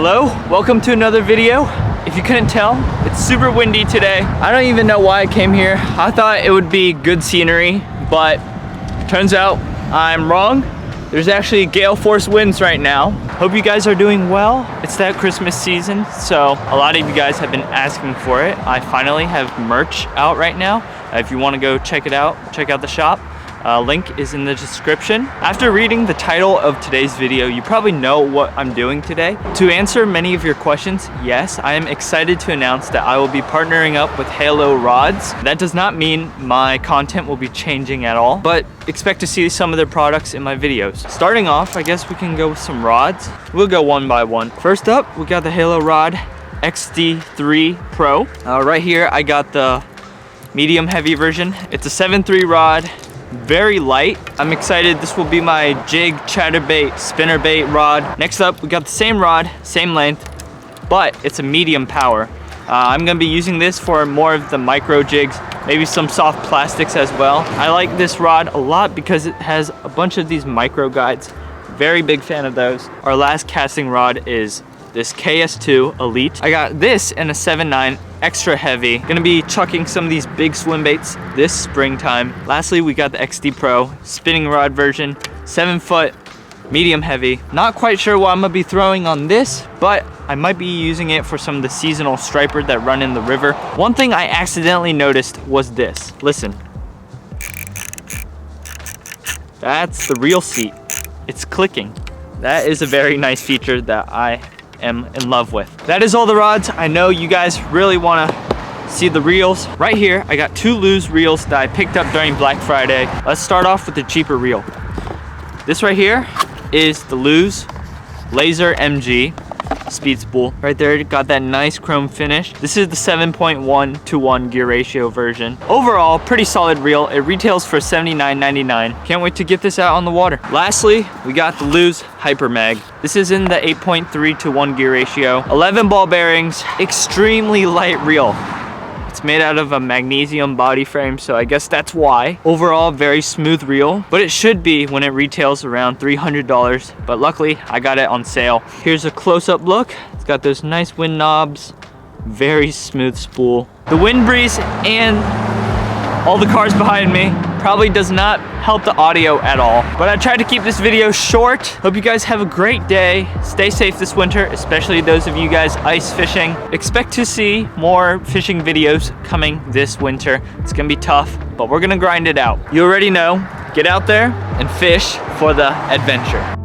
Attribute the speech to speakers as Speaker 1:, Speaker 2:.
Speaker 1: Hello, welcome to another video. If you couldn't tell, it's super windy today. I don't even know why I came here. I thought it would be good scenery, but turns out I'm wrong. There's actually gale force winds right now. Hope you guys are doing well. It's that Christmas season, so a lot of you guys have been asking for it. I finally have merch out right now. If you want to go check it out, check out the shop. Link is in the description. After reading the title of today's video, you probably know what I'm doing today. To answer many of your questions, yes, I am excited to announce that I will be partnering up with Halo Rods. That does not mean my content will be changing at all, but expect to see some of their products in my videos. Starting off, I guess we can go with some rods. We'll go one by one. First up, we got the Halo Rod XD3 Pro. Right here, I got the medium heavy version. It's a 7.3 rod. Very light. I'm excited. This will be my jig, chatterbait, spinnerbait rod. Next up, we got the same rod, same length, but it's a medium power. I'm gonna be using this for more of the micro jigs, maybe some soft plastics as well. I like this rod a lot because it has a bunch of these micro guides. Very big fan of those. Our last casting rod is this KS2 Elite. I got this in a 7.9 extra heavy. Gonna be chucking some of these big swim baits this springtime. Lastly, we got the XD Pro spinning rod version, 7 foot, medium heavy. Not quite sure what I'm gonna be throwing on this, but I might be using it for some of the seasonal striper that run in the river. One thing I accidentally noticed was this. Listen. That's the reel seat. It's clicking. That is a very nice feature that I am in love with. That is all the rods. I know you guys really want to see the reels. Right here, I got 2 Lose reels that I picked up during Black Friday. Let's start off with the cheaper reel. This right here is the Lose Laser MG speed spool. Right there, got that nice chrome finish. This is the 7.1 to 1 gear ratio version. Overall, pretty solid reel. It retails for $79.99. Can't wait to get this out on the water. Lastly, we got the Lose Hyper Mag. This is in the 8.3 to 1 gear ratio. 11 ball bearings, extremely light reel. It's made out of a magnesium body frame, so I guess that's why. Overall, very smooth reel, but it should be when it retails around $300, but luckily I got it on sale. Here's a close-up look. It's got those nice wind knobs, very smooth spool. The wind breeze and all the cars behind me probably does not help the audio at all, but I tried to keep this video short. Hope you guys have a great day. Stay safe this winter, especially those of you guys ice fishing. Expect to see more fishing videos coming this winter. It's gonna be tough, but we're gonna grind it out. You already know, get out there and fish for the adventure.